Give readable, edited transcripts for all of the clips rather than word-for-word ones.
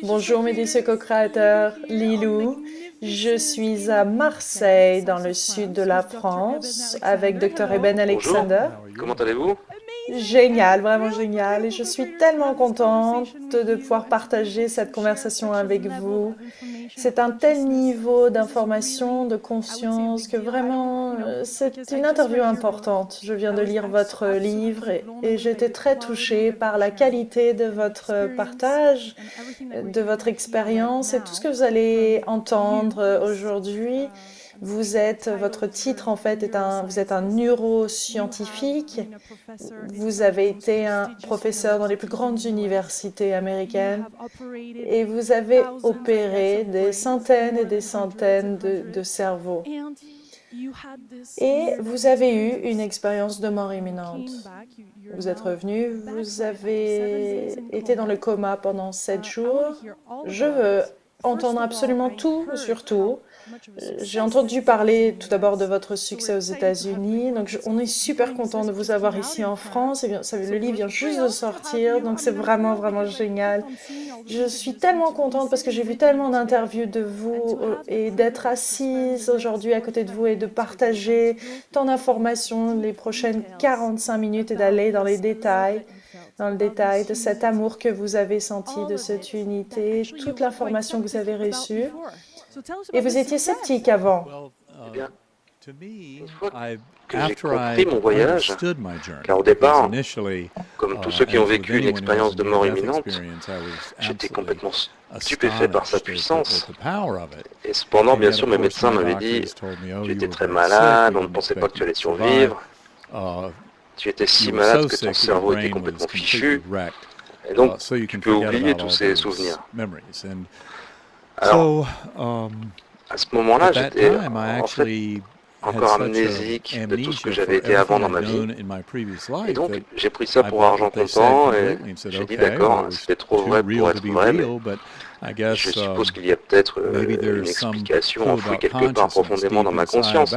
Bonjour mes délicieux co-créateurs, Lilou. Je suis à Marseille, dans le sud de la France, avec Dr. Eben Bonjour, Alexander. comment allez-vous? Génial, vraiment génial. Et je suis tellement contente de pouvoir partager cette conversation avec vous. C'est un tel niveau d'information, de conscience, que vraiment, c'est une interview importante. Je viens de lire votre livre et j'étais très touchée par la qualité de votre partage, de votre expérience et tout ce que vous allez entendre aujourd'hui. Votre titre en fait vous êtes un neuroscientifique. Vous avez été un professeur dans les plus grandes universités américaines et vous avez opéré des centaines et des centaines de cerveaux. Et vous avez eu une expérience de mort imminente. Vous êtes revenu, vous avez été dans le coma pendant 7 jours. Je veux entendre absolument tout sur tout. J'ai entendu parler tout d'abord de votre succès aux États-Unis, donc on est super content de vous avoir ici en France. Et bien, le livre vient juste de sortir, donc c'est vraiment, vraiment génial. Je suis tellement contente parce que j'ai vu tellement d'interviews de vous et d'être assise aujourd'hui à côté de vous et de partager tant d'informations les prochaines 45 minutes et d'aller dans le détail de cet amour que vous avez senti, de cette unité, toute l'information que vous avez reçue. Et vous étiez sceptique avant. Eh bien, une fois que j'ai compris mon voyage, car au départ, comme tous ceux qui ont vécu une expérience de mort imminente, j'étais complètement stupéfait par sa puissance. Et cependant, bien sûr, mes médecins m'avaient dit, tu étais très malade, on ne pensait pas que tu allais survivre, tu étais si malade que ton cerveau était complètement fichu, et donc tu peux oublier tous ces souvenirs. Alors, à ce moment-là, j'étais en fait encore amnésique de tout ce que j'avais été avant dans ma vie. Et donc, j'ai pris ça pour argent comptant et j'ai dit d'accord, c'était trop vrai pour être vrai, mais je suppose qu'il y a peut-être une explication enfouie quelque part profondément dans ma conscience.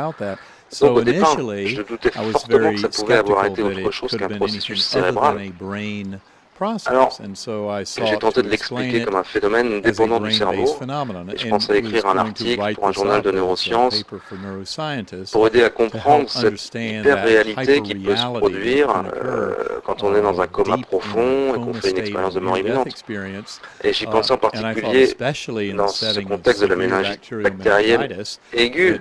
Donc au départ, je doutais fortement que ça pouvait avoir été autre chose qu'un processus cérébral. Alors, j'ai tenté de l'expliquer comme un phénomène dépendant du cerveau, et je pensais écrire un article pour un journal de neurosciences pour aider à comprendre cette hyper-réalité qui peut se produire quand on est dans un coma profond et qu'on fait une expérience de mort imminente. Et j'y pensais en particulier dans ce contexte de la méningite bactérienne aiguë,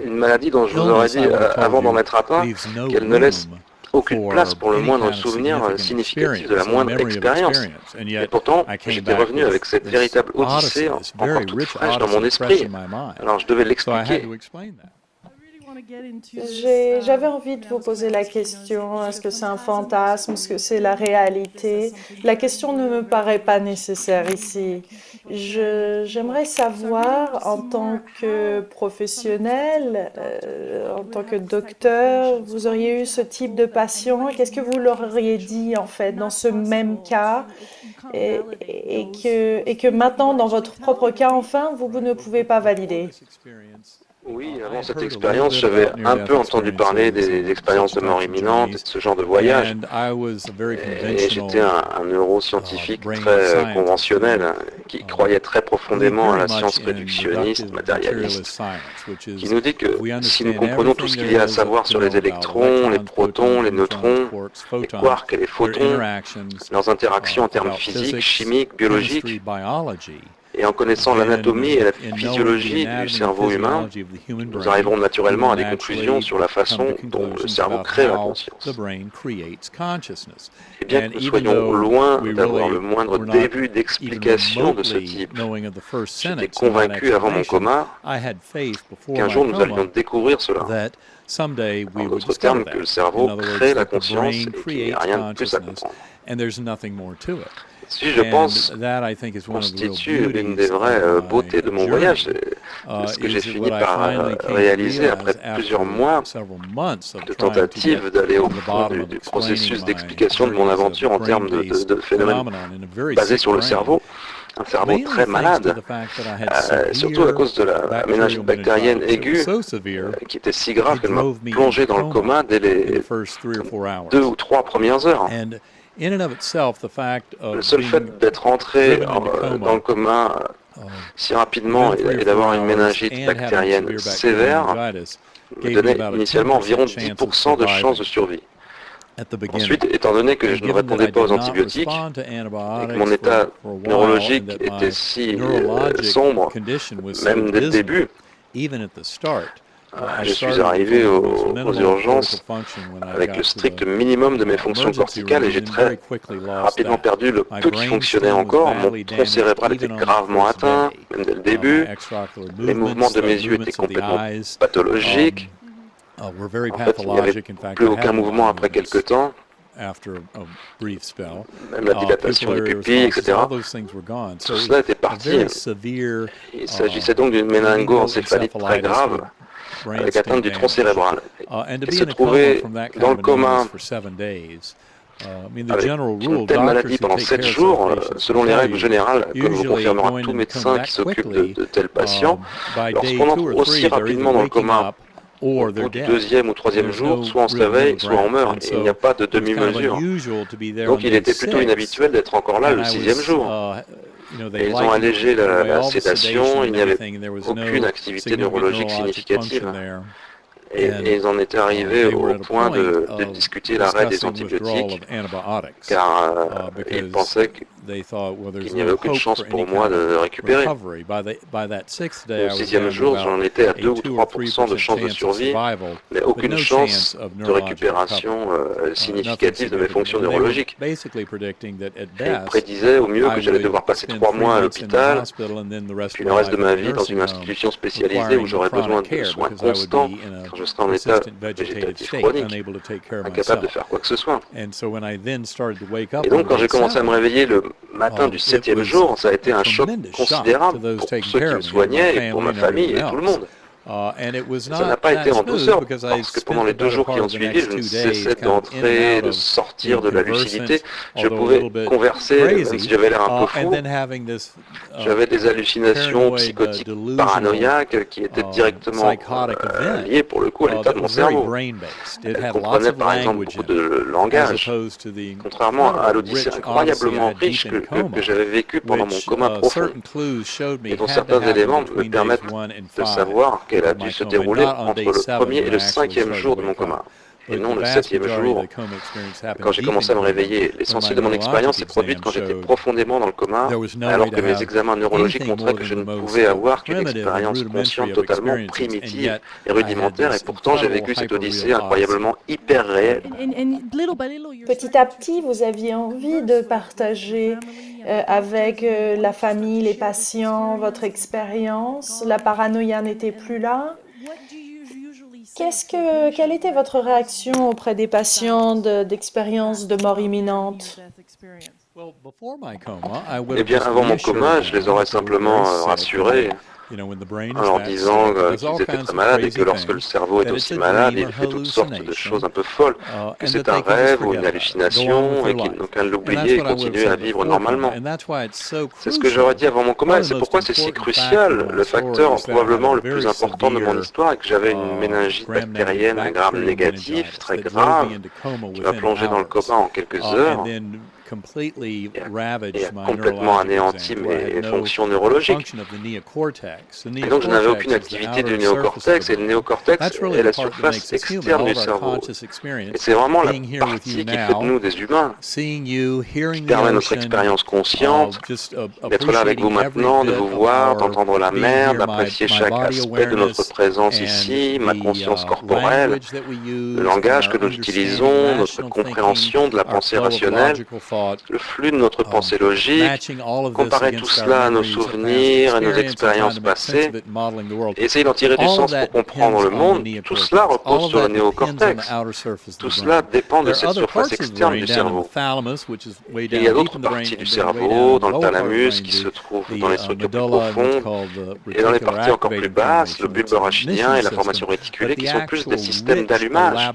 une maladie dont je vous aurais dit avant d'en être atteint qu'elle ne laisse aucune place pour le moindre souvenir significatif de la moindre expérience. Et pourtant, j'étais revenu avec cette véritable odyssée encore toute fraîche dans mon esprit. Alors je devais l'expliquer. J'avais envie de vous poser la question, est-ce que c'est un fantasme, est-ce que c'est la réalité? La question ne me paraît pas nécessaire ici. J'aimerais savoir, en tant que professionnel, en tant que docteur, vous auriez eu ce type de patient, qu'est-ce que vous leur auriez dit en fait dans ce même cas et que maintenant, dans votre propre cas, enfin, vous ne pouvez pas valider? Oui, avant cette expérience, j'avais un peu entendu parler des expériences de mort imminente et de ce genre de voyage. Et j'étais un neuroscientifique très conventionnel, qui croyait très profondément à la science réductionniste, matérialiste, qui nous dit que si nous comprenons tout ce qu'il y a à savoir sur les électrons, les protons, les neutrons, les quarks et les photons, leurs interactions en termes physiques, chimiques, biologiques, et en connaissant l'anatomie et la physiologie du cerveau humain, nous arriverons naturellement à des conclusions sur la façon dont le cerveau crée la conscience. Et bien que nous soyons loin d'avoir le moindre début d'explication de ce type, j'étais convaincu avant mon coma qu'un jour nous allions découvrir cela. En d'autres termes, que le cerveau crée la conscience et qu'il n'y a rien de plus à comprendre. Si je pense, constitue l'une des vraies beautés de mon voyage, ce que j'ai fini par réaliser après plusieurs mois de tentatives d'aller au fond du processus d'explication de mon aventure en termes de phénomènes basés sur le cerveau. Un cerveau très malade, surtout à cause de la méningite bactérienne aiguë, qui était si grave qu'elle m'a plongé dans le coma dès les 2 ou 3 premières heures. Le seul fait d'être entré dans le coma si rapidement et d'avoir une méningite bactérienne sévère me donnait initialement environ 10% de chances de survie. Ensuite, étant donné que je ne répondais pas aux antibiotiques et que mon état neurologique était si sombre, même dès le début, je suis arrivé aux urgences avec le strict minimum de mes fonctions corticales et j'ai très rapidement perdu le peu qui fonctionnait encore. Mon tronc cérébral était gravement atteint, même dès le début. Les mouvements de mes yeux étaient complètement pathologiques. En fait, il n'y avait plus aucun mouvement après quelque temps. Même la dilatation des pupilles, etc. Tout cela était parti. Il s'agissait donc d'une méningoencéphalite très grave avec atteinte du tronc cérébral. Et se trouver dans le coma avec une telle maladie pendant 7 jours, selon les règles générales que vous confirmera tout médecin qui s'occupe de tels patients, lorsqu'on entre aussi rapidement dans le coma, au bout du 2e ou 3e jour, soit on se réveille, soit on meurt, et il n'y a pas de demi-mesure. Donc il était plutôt inhabituel d'être encore là le 6e jour. Et ils ont allégé la sédation, il n'y avait aucune activité neurologique significative. Et ils en étaient arrivés au point de discuter l'arrêt des antibiotiques, car ils pensaient qu'il n'y avait aucune chance pour moi de récupérer. Au 6e jour, j'en étais à 2 ou 3% de chance de survie, mais aucune chance de récupération significative de mes fonctions neurologiques. Et ils prédisaient au mieux que j'allais devoir passer 3 mois à l'hôpital, puis le reste de ma vie dans une institution spécialisée où j'aurais besoin de soins constants, car je serais en état végétatif chronique, incapable de faire quoi que ce soit. Et donc, quand j'ai commencé à me réveiller le matin du 7e jour, ça a été un choc considérable pour ceux qui me soignaient, et pour ma famille et tout le monde. Ça n'a pas été en douceur, parce que pendant les 2 jours qui ont suivi, je ne cessais d'entrer, de sortir de la lucidité. Je pouvais converser, même si j'avais l'air un peu fou. J'avais des hallucinations psychotiques paranoïaques qui étaient directement liées, pour le coup, à l'état de mon cerveau. Elles comprenaient, par exemple, beaucoup de langage, contrairement à l'odyssée incroyablement riche que j'avais vécue pendant mon coma profond, et dont certains éléments me permettent de savoir qu'elle a dû se dérouler entre le 1er et le 5e jour de mon coma, et non le 7e jour. Quand j'ai commencé à me réveiller, l'essentiel de mon expérience s'est produite quand j'étais profondément dans le coma, alors que mes examens neurologiques montraient que je ne pouvais avoir qu'une expérience consciente totalement primitive et rudimentaire, et pourtant j'ai vécu cette odyssée incroyablement hyper réelle. Petit à petit, vous aviez envie de partager avec la famille, les patients, votre expérience. La paranoïa n'était plus là. Quelle était votre réaction auprès des patients d'expériences de mort imminente? Eh bien, avant mon coma, je les aurais simplement rassurés en leur disant qu'ils étaient très malades et que lorsque le cerveau est aussi malade, il fait toutes sortes de choses un peu folles, que c'est un rêve ou une hallucination et qu'ils n'ont qu'à l'oublier et continuer à vivre normalement. C'est ce que j'aurais dit avant mon coma et c'est pourquoi c'est si crucial. Le facteur probablement le plus important de mon histoire est que j'avais une méningite bactérienne à Gram négatif, très grave, qui m'a plongé dans le coma en quelques heures et a complètement anéanti mes fonctions neurologiques. Et donc je n'avais aucune activité du néocortex, et le néocortex est la surface externe du cerveau. Et c'est vraiment la partie qui fait de nous des humains, qui permet notre expérience consciente, d'être là avec vous maintenant, de vous voir, d'entendre la mer, d'apprécier chaque aspect de notre présence ici, ma conscience corporelle, le langage que nous utilisons, notre compréhension de la pensée rationnelle, le flux de notre pensée logique, comparer tout cela à nos souvenirs et nos expériences passées, et essayer d'en tirer du sens pour comprendre le monde, tout cela repose sur le néocortex. Tout cela dépend de cette surface externe du cerveau. Il y a d'autres parties du cerveau, dans le thalamus, qui se trouvent dans les structures plus profondes, et dans les parties encore plus basses, le bulbe rachidien et la formation réticulée, qui sont plus des systèmes d'allumage.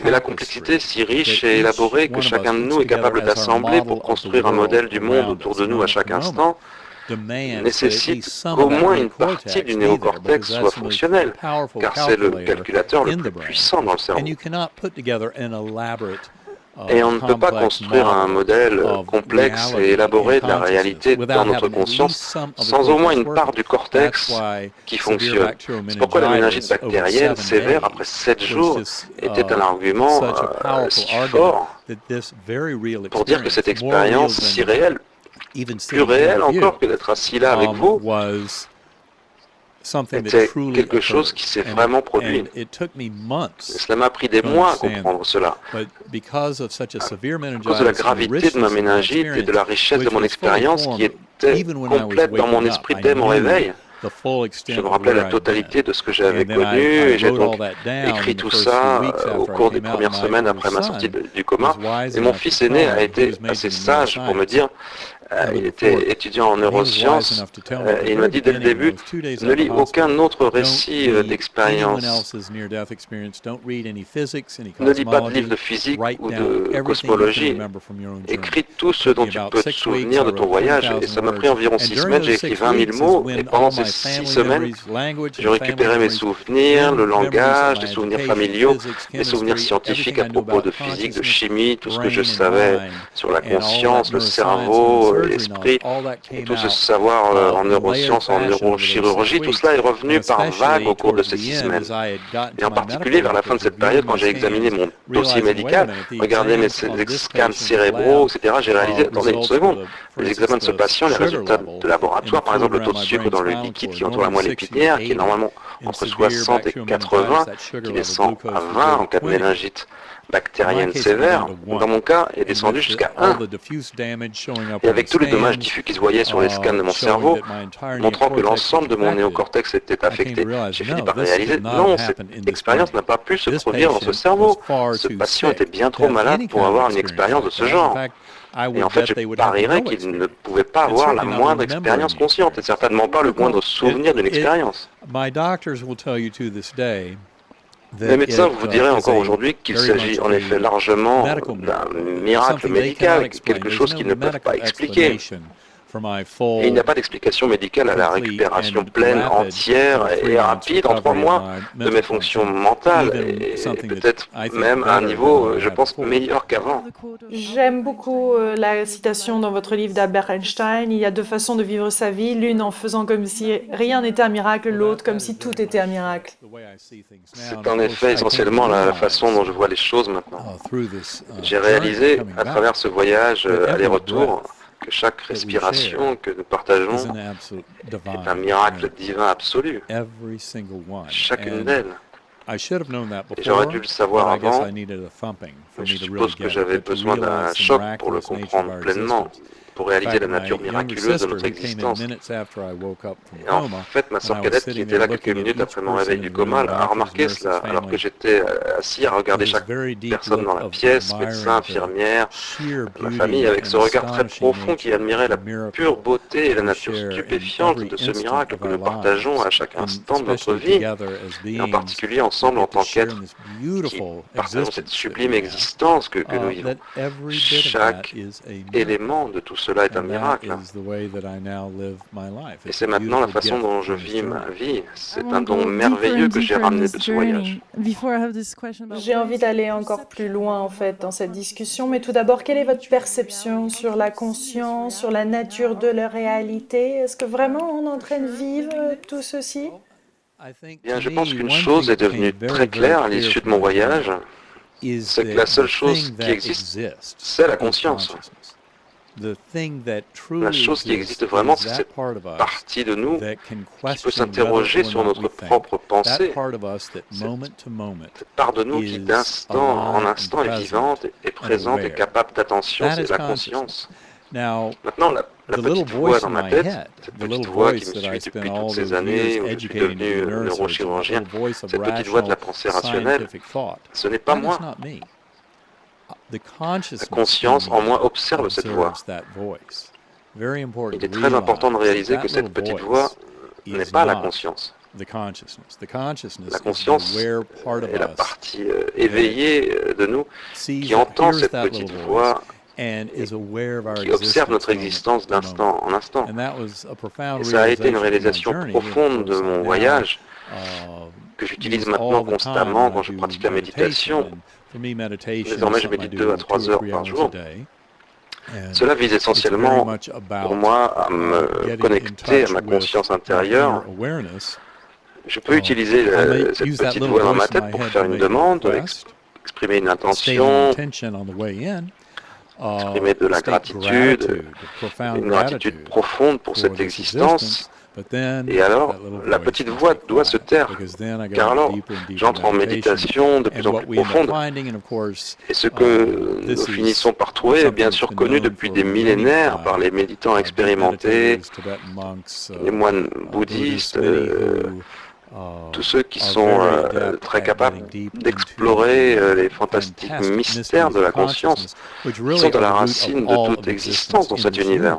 Mais la complexité est si riche et élaborée que chacun de nous est capable d'assembler pour construire un modèle du monde autour de nous à chaque instant, nécessite qu'au moins une partie du néocortex soit fonctionnelle, car c'est le calculateur le plus puissant dans le cerveau. Et on ne peut pas construire un modèle complexe et élaboré de la réalité dans notre conscience sans au moins une part du cortex qui fonctionne. C'est pourquoi la méningite bactérienne sévère après 7 jours était un argument si fort pour dire que cette expérience si réelle, plus réelle encore que d'être assis là avec vous, était quelque chose qui s'est vraiment produit. Et cela m'a pris des mois à comprendre cela. À cause de la gravité de ma méningite et de la richesse de mon expérience qui était complète dans mon esprit dès mon réveil, je me rappelais la totalité de ce que j'avais connu et j'ai donc écrit tout ça au cours des premières semaines après ma sortie du coma. Et mon fils aîné a été assez sage pour me dire, il était étudiant en neurosciences et il m'a dit dès le début, ne lis aucun autre récit d'expérience, ne lis pas de livre de physique ou de cosmologie, écris tout ce dont tu peux te souvenir de ton voyage. Et ça m'a pris environ 6 semaines, j'ai écrit 20 000 mots et pendant ces 6 semaines, je récupérais mes souvenirs, le langage, les souvenirs familiaux, les souvenirs scientifiques à propos de physique, de chimie, tout ce que je savais sur la conscience, le cerveau, l'esprit, et tout ce savoir en neurosciences, en neurochirurgie, tout cela est revenu par vagues au cours de ces 6 semaines. Et en particulier vers la fin de cette période, quand j'ai examiné mon dossier médical, regardé mes scans cérébraux, etc., j'ai réalisé, attendez une seconde, les examens de ce patient, les résultats de laboratoire, par exemple le taux de sucre dans le liquide qui entoure la moelle épinière, qui est normalement entre 60 et 80, qui descend à 20 en cas de méningite bactérienne sévère, dans mon cas, est descendu jusqu'à 1. Et avec tous les dommages diffus qui se voyaient sur les scans de mon cerveau, montrant que l'ensemble de mon néocortex était affecté, j'ai fini par réaliser, non, cette expérience n'a pas pu se produire dans ce cerveau. Ce patient était bien trop malade pour avoir une expérience de ce genre. Et en fait, je parierais qu'il ne pouvait pas avoir la moindre expérience consciente, et certainement pas le moindre souvenir d'une expérience. Les médecins vous diraient encore aujourd'hui qu'il s'agit en effet largement d'un miracle médical, quelque chose qu'ils ne peuvent pas expliquer. Et il n'y a pas d'explication médicale à la récupération pleine, entière et rapide en 3 mois de mes fonctions mentales, et peut-être même à un niveau, je pense, meilleur qu'avant. J'aime beaucoup la citation dans votre livre d'Albert Einstein. Il y a 2 façons de vivre sa vie, l'une en faisant comme si rien n'était un miracle, l'autre comme si tout était un miracle. C'est en effet essentiellement la façon dont je vois les choses maintenant. J'ai réalisé à travers ce voyage aller-retour que chaque respiration que nous partageons est un miracle divin absolu, chacune d'elles. Et j'aurais dû le savoir avant, mais je suppose que j'avais besoin d'un choc pour le comprendre pleinement, pour réaliser la nature miraculeuse de notre existence. Et en fait, ma sœur cadette, qui était là quelques minutes après mon réveil du coma, a remarqué cela, alors que j'étais assis à regarder chaque personne dans la pièce, médecin, infirmière, ma famille, avec ce regard très profond qui admirait la pure beauté et la nature stupéfiante de ce miracle que nous partageons à chaque instant de notre vie, et en particulier ensemble en tant qu'êtres qui partageons cette sublime existence que nous vivons. Chaque élément de tout cela est un miracle. Et c'est maintenant la façon dont je vis ma vie. C'est un don merveilleux que j'ai ramené de ce voyage. J'ai envie d'aller encore plus loin en fait dans cette discussion, mais tout d'abord, quelle est votre perception sur la conscience, sur la nature de la réalité? Est-ce que vraiment on est en train de vivre tout ceci? Bien, je pense qu'une chose est devenue très claire à l'issue de mon voyage, c'est que la seule chose qui existe, c'est la conscience. La chose qui existe vraiment, c'est cette partie de nous qui peut s'interroger sur notre propre pensée, cette part de nous qui d'instant en instant est vivante, est présente, est capable d'attention, c'est la conscience. Maintenant, la petite voix dans ma tête, cette petite voix qui me suit depuis toutes ces années où je suis devenu neurochirurgien, cette petite voix de la pensée rationnelle, ce n'est pas moi. La conscience en moi observe cette voix. Il est très important de réaliser que cette petite voix n'est pas la conscience. La conscience est la partie éveillée de nous qui entend cette petite voix et qui observe notre existence d'instant en instant. Et ça a été une réalisation profonde de mon voyage. que j'utilise maintenant constamment quand je pratique la méditation. Désormais, je médite 2 à 3 heures par jour. Cela vise essentiellement, pour moi, à me connecter à ma conscience intérieure. Je peux utiliser cette petite voix dans ma tête pour faire une demande, exprimer une intention, exprimer de la gratitude, une gratitude profonde pour cette existence. Et alors, la petite voix doit se taire, car alors, j'entre en méditation de plus en plus profonde. Et ce que nous finissons par trouver est bien sûr connu depuis des millénaires par les méditants expérimentés, les moines bouddhistes, tous ceux qui sont très capables d'explorer les fantastiques mystères de la conscience, qui sont à la racine de toute existence dans cet univers.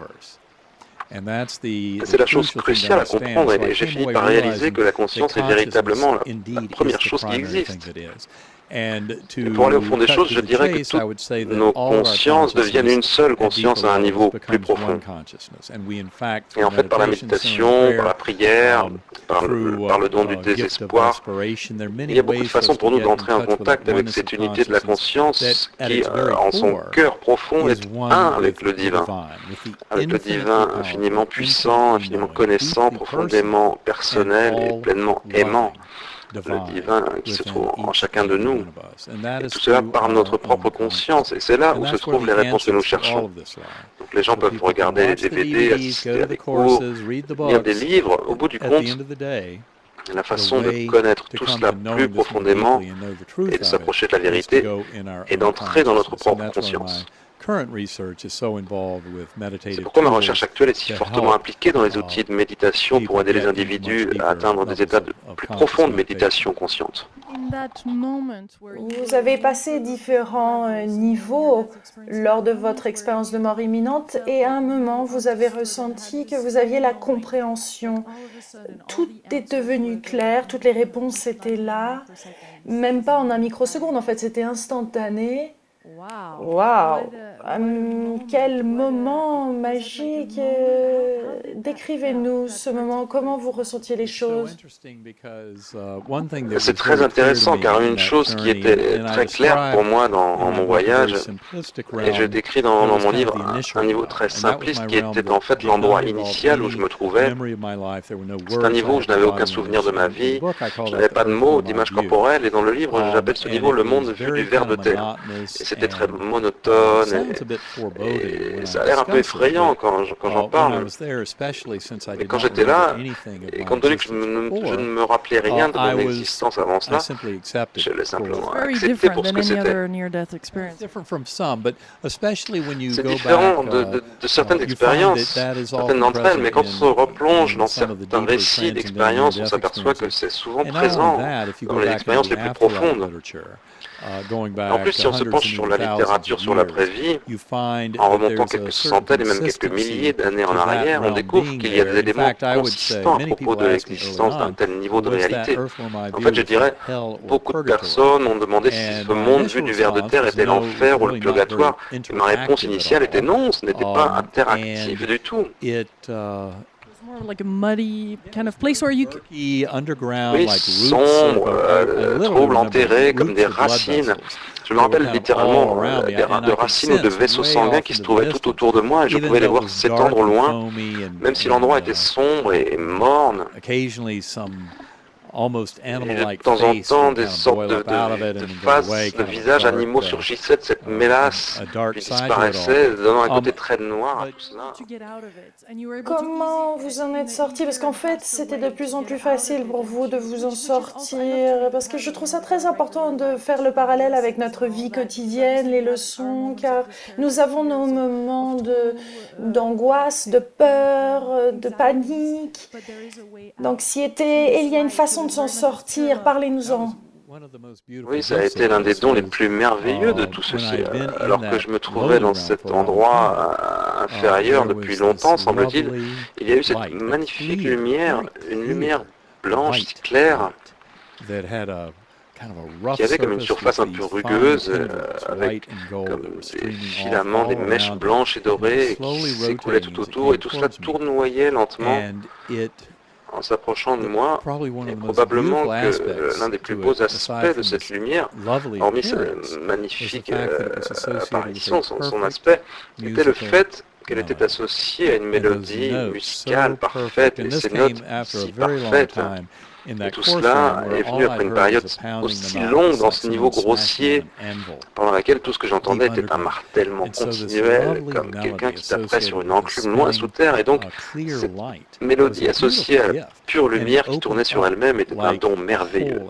C'est la chose cruciale à comprendre et j'ai fini par réaliser que la conscience est véritablement la première chose qui existe. Et pour aller au fond des choses, je dirais que toutes nos consciences deviennent une seule conscience à un niveau plus profond. Et en fait, par la méditation, par la prière, par le don du désespoir, il y a beaucoup de façons pour nous d'entrer en contact avec cette unité de la conscience qui, en son cœur profond, est un avec le divin infiniment puissant, infiniment connaissant, profondément personnel et pleinement aimant. Le divin qui se trouve en chacun de nous. Et tout cela par notre propre conscience. Et c'est là où se trouvent les réponses que nous cherchons. Donc les gens peuvent regarder des DVD, assister à des cours, lire des livres. Au bout du compte, la façon de connaître tout cela plus profondément et de s'approcher de la vérité et d'entrer dans notre propre conscience. C'est pourquoi ma recherche actuelle est si fortement impliquée dans les outils de méditation pour aider les individus à atteindre des états de plus profonde méditation consciente. Vous avez passé différents niveaux lors de votre expérience de mort imminente et à un moment, vous avez ressenti que vous aviez la compréhension. Tout est devenu clair, toutes les réponses étaient là, même pas en un microseconde, en fait, c'était instantané. Waouh! Quel moment magique! Décrivez-nous ce moment, comment vous ressentiez les choses? C'est très intéressant car une chose qui était très claire pour moi dans mon voyage, et je décris dans mon livre un niveau très simpliste qui était en fait l'endroit initial où je me trouvais. C'est un niveau où je n'avais aucun souvenir de ma vie, je n'avais pas de mots, d'image corporelle, et dans le livre j'appelle ce niveau le monde vu du ver de terre. Et c'était très monotone et ça a l'air un peu effrayant quand j'en parle. Et quand j'étais là, et compte tenu que je ne me rappelais rien de mon existence avant cela, je l'ai simplement accepté pour ce que c'était. C'est différent de certaines expériences, certaines d'entre elles, mais quand on se replonge dans certains récits d'expériences, on s'aperçoit que c'est souvent présent dans les expériences les plus profondes. En plus, si on se penche sur la littérature sur l'après-vie, en remontant quelques centaines et même quelques milliers d'années en arrière, on découvre qu'il y a des éléments consistants à propos de l'existence d'un tel niveau de réalité. En fait, je dirais, beaucoup de personnes ont demandé si ce monde vu du ver de terre était l'enfer ou le purgatoire. Et ma réponse initiale était non, ce n'était pas interactif du tout. Oui, sombre, trouble, enterré, comme des racines. Je me rappelle littéralement de racines ou de vaisseaux sanguins qui se trouvaient tout autour de moi et je pouvais les voir s'étendre au loin, même si l'endroit était sombre et morne. Et de temps en temps, des sortes de faces, de visages animaux surgissaient de cette mélasse, puis disparaissaient, donnant un côté très noir à tout cela. Comment vous en êtes sorti? Parce qu'en fait, c'était de plus en plus facile pour vous de vous en sortir. Parce que je trouve ça très important de faire le parallèle avec notre vie quotidienne, les leçons, car nous avons nos moments d'angoisse, de peur, de panique. Donc, il y a une façon de s'en sortir, parlez-nous-en. Oui, ça a été l'un des dons les plus merveilleux de tout ceci. Alors que je me trouvais dans cet endroit inférieur depuis longtemps, semble-t-il, il y a eu cette magnifique lumière, une lumière blanche, si claire, qui avait comme une surface un peu rugueuse, avec comme des filaments, des mèches blanches et dorées qui s'écoulaient tout autour, et tout cela tournoyait lentement en s'approchant de moi, et probablement que l'un des plus beaux aspects de cette lumière, hormis sa magnifique apparition, son aspect, était le fait qu'elle était associée à une mélodie musicale parfaite et ces notes si parfaites. Et tout cela est venu après une période aussi longue dans ce niveau grossier, pendant laquelle tout ce que j'entendais était un martèlement continuel, comme quelqu'un qui taperait sur une enclume loin sous terre. Et donc, cette mélodie associée à la pure lumière qui tournait sur elle-même était un don merveilleux.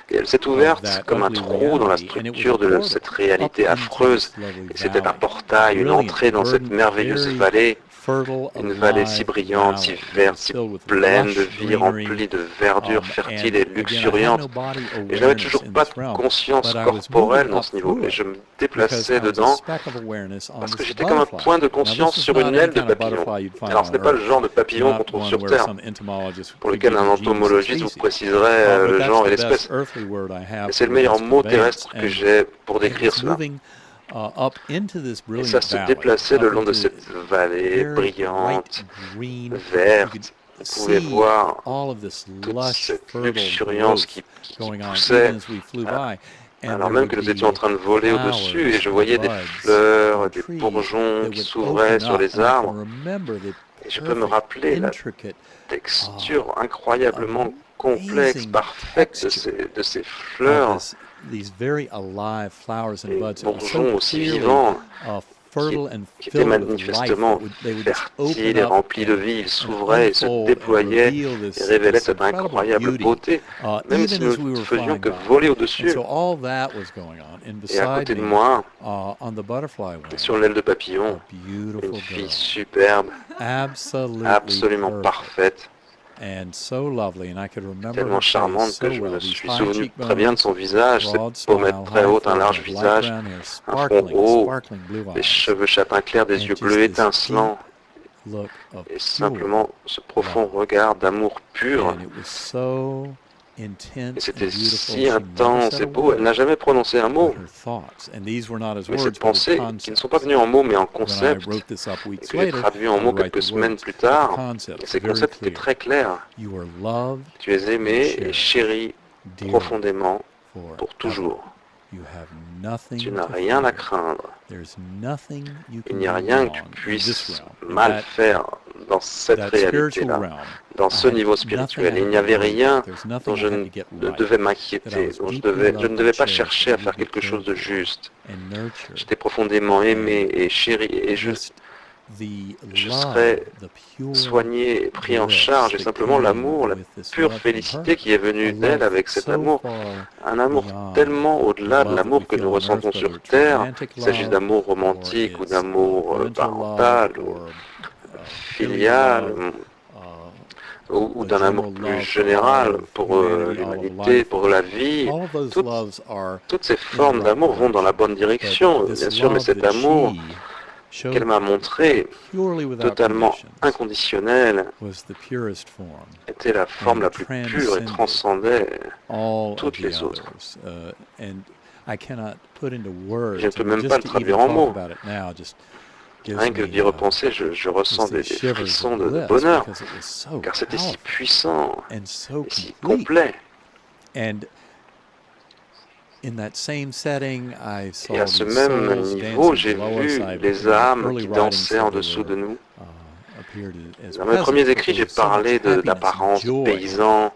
Et elle s'est ouverte comme un trou dans la structure de cette réalité affreuse. Et c'était un portail, une entrée dans cette merveilleuse vallée. Une vallée si brillante, si verte, si pleine de vie, remplie de verdure fertile et luxuriante. Et je n'avais toujours pas de conscience corporelle dans ce niveau, mais je me déplaçais dedans parce que j'étais comme un point de conscience sur une aile de papillon. Alors ce n'est pas le genre de papillon qu'on trouve sur Terre, pour lequel un entomologiste vous préciserait le genre et l'espèce. Et c'est le meilleur mot terrestre que j'ai pour décrire cela. Et ça se déplaçait le long de cette vallée brillante, verte. Vous pouvez voir toute cette luxuriance qui poussait, alors même que nous étions en train de voler au-dessus, et je voyais des fleurs, des bourgeons qui s'ouvraient sur les arbres. Et je peux me rappeler la texture incroyablement complexe, parfaite de ces fleurs. Des bourgeons aussi vivants qui étaient manifestement fertiles et remplis de vie. Ils s'ouvraient et se déployaient et révélaient cette incroyable beauté, même si nous ne faisions que voler au-dessus. Et à côté de moi, sur l'aile de papillon, une fille superbe, absolument parfaite, tellement charmante que je me suis souvenu très bien de son visage, cette pommette très haute, un large visage, un front haut, des cheveux châtain clair, des yeux bleus étincelants, et simplement ce profond regard d'amour pur. Et c'était si intense et beau, elle n'a jamais prononcé un mot. Mais ces pensées, qui ne sont pas venues en mots mais en concepts, et que j'ai traduit en mots quelques semaines plus tard, et ces concepts étaient très clairs. Tu es aimé et chéri profondément pour toujours. Tu n'as rien à craindre. Il n'y a rien que tu puisses mal faire dans cette réalité-là, dans ce niveau spirituel. Il n'y avait rien dont je ne devais m'inquiéter, dont je ne devais pas chercher à faire quelque chose de juste. J'étais profondément aimé et chéri, et je serais soigné et pris en charge, et simplement l'amour, la pure félicité qui est venue d'elle avec cet amour, un amour tellement au-delà de l'amour que nous ressentons sur Terre, qu'il s'agisse d'amour romantique ou d'amour parental ou filial, ou d'un amour plus général pour l'humanité, pour la vie. Toutes ces formes d'amour vont dans la bonne direction, bien sûr, mais cet amour qu'elle m'a montré, totalement inconditionnel, était la forme la plus pure et transcendait toutes les autres. Je ne peux même pas le traduire en mots. Rien que d'y repenser, je ressens des frissons de bonheur, car c'était si puissant et si complet. Et à ce même niveau, j'ai vu les âmes qui dansaient en dessous de nous. Dans mes premiers écrits, j'ai parlé de l'apparence de paysans,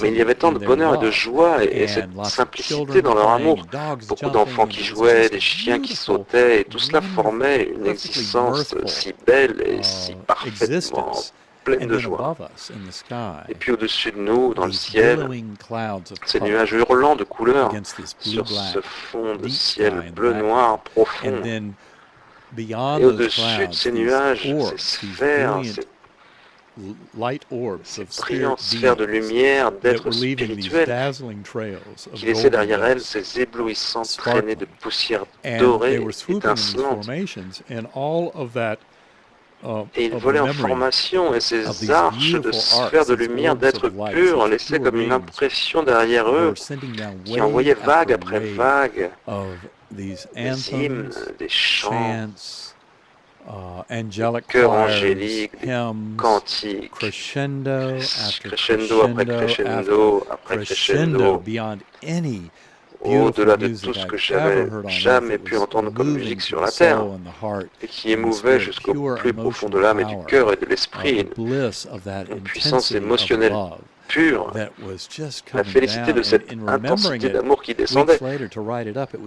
mais il y avait tant de bonheur et de joie et cette simplicité dans leur amour. Beaucoup d'enfants qui jouaient, des chiens qui sautaient, et tout cela formait une existence si belle et si parfaitement pleine de joie. Et puis au-dessus de nous, dans le ciel, ces nuages hurlants de couleurs sur ce fond de ciel bleu-noir profond. Et au-dessus de ces nuages, ces sphères, ces brillantes sphères de lumière, d'êtres spirituels, qui laissaient derrière elles ces éblouissantes traînées de poussière dorée, étincelante. Et ils volaient en formation, et ces arches de sphères de lumière d'êtres purs laissaient comme une impression derrière eux, qui envoyait vague après vague des hymnes, des chants, chœurs angéliques, cantiques, crescendo après crescendo après crescendo, au-delà de tout ce que j'avais jamais pu entendre comme musique sur la terre, et qui émouvait jusqu'au plus profond de l'âme et du cœur et de l'esprit, une puissance émotionnelle pure, la félicité de cette intensité d'amour qui descendait.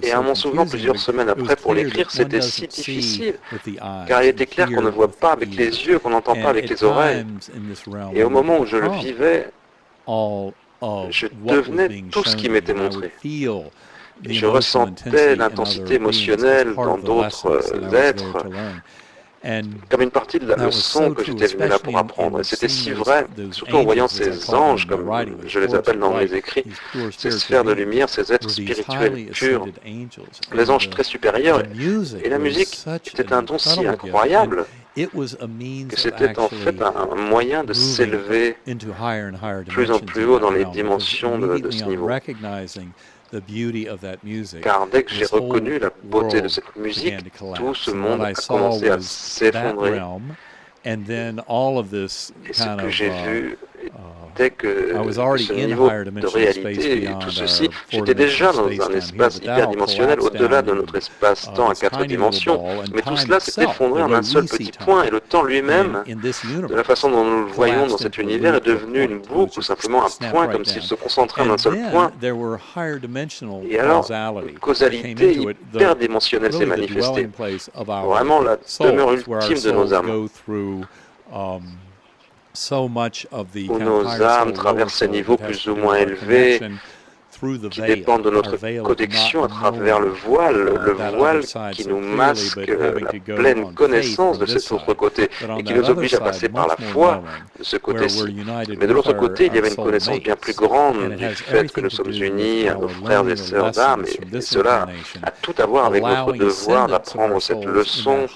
Et à mon souvenir, plusieurs semaines après, pour l'écrire, c'était si difficile, car il était clair qu'on ne voit pas avec les yeux, qu'on n'entend pas avec les oreilles. Et au moment où je le vivais, je devenais tout ce qui m'était montré. Et je ressentais l'intensité émotionnelle dans d'autres êtres, comme une partie de la leçon que j'étais venu là pour apprendre. Et c'était si vrai, surtout en voyant ces anges, comme je les appelle dans mes écrits, ces sphères de lumière, ces êtres spirituels purs, les anges très supérieurs. Et la musique était un don si incroyable que c'était en fait un moyen de s'élever plus en plus haut dans les dimensions de ce niveau. Car dès que j'ai reconnu la beauté de cette musique, tout ce monde a commencé à s'effondrer. Et ce que j'ai vu, dès que ce niveau de réalité et tout ceci, j'étais déjà dans un espace hyperdimensionnel au-delà de notre espace-temps à 4 dimensions. Mais tout cela s'est effondré en un seul petit point et le temps lui-même, de la façon dont nous le voyons dans cet univers, est devenu une boucle ou simplement un point, comme s'il se concentrait en un seul point. Et alors, une causalité hyperdimensionnelle s'est manifestée. Vraiment la demeure ultime de nos âmes. Où nos âmes traversent ces niveaux plus ou moins élevés qui dépendent de notre connexion à travers le voile qui nous masque la pleine connaissance de cet autre côté et qui nous oblige à passer par la foi de ce côté-ci. Mais de l'autre côté, il y avait une connaissance bien plus grande du fait que nous sommes unis à nos frères et sœurs d'âme, et cela a tout à voir avec notre devoir d'apprendre cette leçon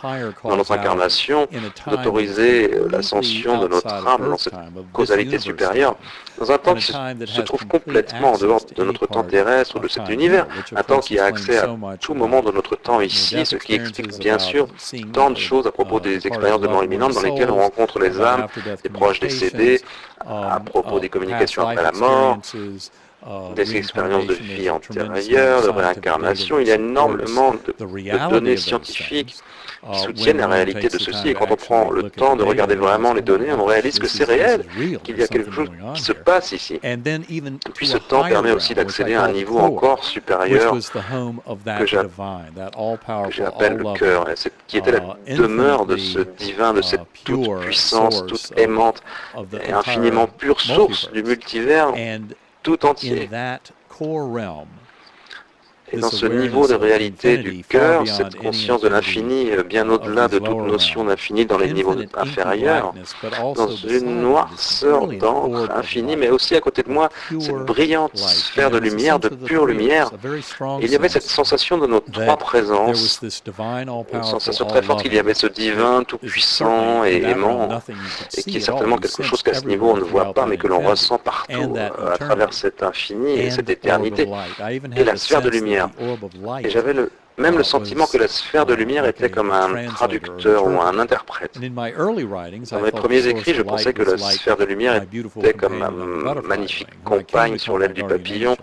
dans notre incarnation, d'autoriser l'ascension de notre âme dans cette causalité supérieure, dans un temps qui se trouve complètement en dehors de notre temps terrestre ou de cet univers, un temps qui a accès à tout moment de notre temps ici, ce qui explique bien sûr tant de choses à propos des expériences de mort imminente dans lesquelles on rencontre les âmes des proches décédés, à propos des communications après la mort, des expériences de vie antérieure, de réincarnation. Il y a énormément de données scientifiques qui soutiennent la réalité de ceci. Et quand on prend le temps de regarder vraiment les données, on réalise que c'est réel, qu'il y a quelque chose qui se passe ici. Et puis ce temps permet aussi d'accéder à un niveau encore supérieur que j'appelle le cœur, qui était la demeure de ce divin, de cette toute puissance, toute aimante et infiniment pure source du multivers tout entier. Et dans ce niveau de réalité du cœur, cette conscience de l'infini, bien au-delà de toute notion d'infini dans les niveaux inférieurs, dans une noirceur d'encre infinie, mais aussi à côté de moi, cette brillante sphère de lumière, de pure lumière. Et il y avait cette sensation de notre trois présences, une sensation très forte qu'il y avait ce divin tout-puissant et aimant, et qui est certainement quelque chose qu'à ce niveau on ne voit pas, mais que l'on ressent partout, à travers cet infini et cette éternité, et la sphère de lumière. Et j'avais même le sentiment que la sphère de lumière était comme un traducteur ou un interprète. Dans mes premiers écrits, je pensais que la sphère de lumière était comme ma magnifique compagne sur l'aile du papillon,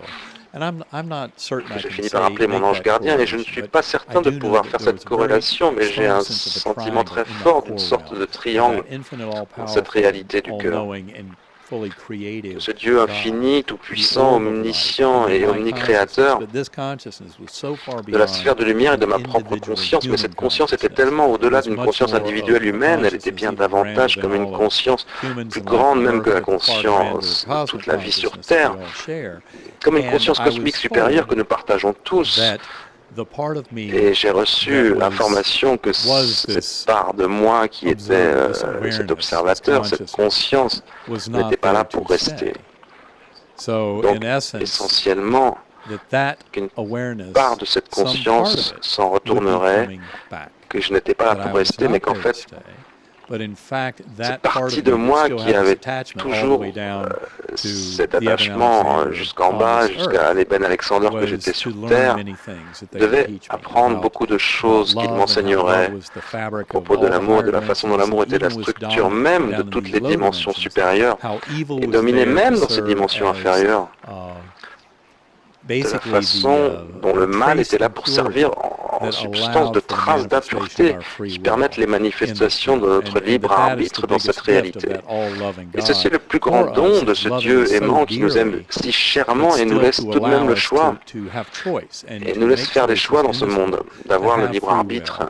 que j'ai fini par appeler mon ange gardien, et je ne suis pas certain de pouvoir faire cette corrélation, mais j'ai un sentiment très fort d'une sorte de triangle dans cette réalité du cœur. Ce Dieu infini, tout-puissant, omniscient et omnicréateur, de la sphère de lumière et de ma propre conscience, mais cette conscience était tellement au-delà d'une conscience individuelle humaine, elle était bien davantage comme une conscience plus grande même que la conscience de toute la vie sur Terre, comme une conscience cosmique supérieure que nous partageons tous. Et j'ai reçu l'information que cette part de moi qui était cet observateur, cette conscience, n'était pas là pour rester. Donc, essentiellement, qu'une part de cette conscience s'en retournerait, que je n'étais pas là pour rester, mais qu'en fait, cette partie de moi qui avait toujours cet attachement jusqu'en bas, jusqu'à l'ébène Alexander que j'étais sur Terre, devait apprendre beaucoup de choses qu'il m'enseignerait à propos de l'amour, de la façon dont l'amour était la structure même de toutes les dimensions supérieures et dominait même dans ces dimensions inférieures, de la façon dont le mal était là pour servir en substance de traces d'impureté qui permettent les manifestations de notre libre arbitre dans cette réalité. Et ceci est le plus grand don de ce Dieu aimant qui nous aime si chèrement et nous laisse tout de même le choix, et nous laisse faire des choix dans ce monde, d'avoir le libre arbitre.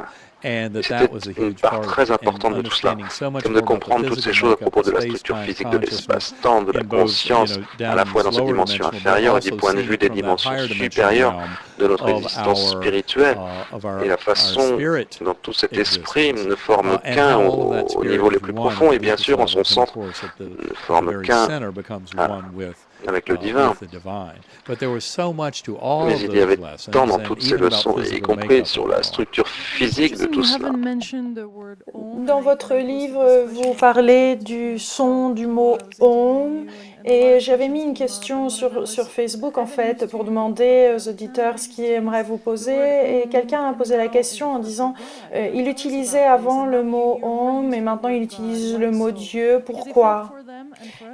Et c'était une part très importante de tout cela, comme de comprendre toutes ces choses à propos de la structure physique de l'espace-temps, de la conscience, à la fois dans cette dimension inférieure et du point de vue des dimensions supérieures de notre existence spirituelle, et la façon dont tout cet esprit ne forme qu'un au niveau le plus profond, et bien sûr en son centre ne forme qu'un avec le divin. Mais il y avait tant dans toutes ces leçons, y compris sur la structure physique de tout cela. Dans votre livre, vous parlez du son du mot « Om ». Et j'avais mis une question sur Facebook, en fait, pour demander aux auditeurs ce qu'ils aimeraient vous poser. Et quelqu'un a posé la question en disant il utilisait avant le mot Om et maintenant il utilise le mot Dieu. Pourquoi?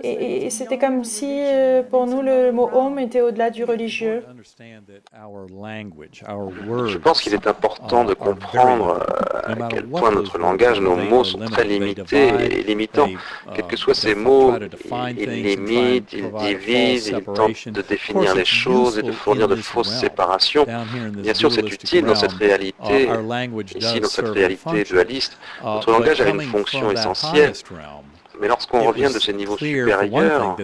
Et c'était comme si, pour nous, le mot Om était au-delà du religieux. Je pense qu'il est important de comprendre à quel point notre langage, nos mots sont très limités et limitants. Quels que soient ces mots, ils limitent, ils divisent, ils tentent de définir les choses et de fournir de fausses séparations. Bien sûr, c'est utile dans cette réalité, ici dans cette réalité dualiste. Notre langage a une fonction essentielle. Mais lorsqu'on revient de ces niveaux supérieurs,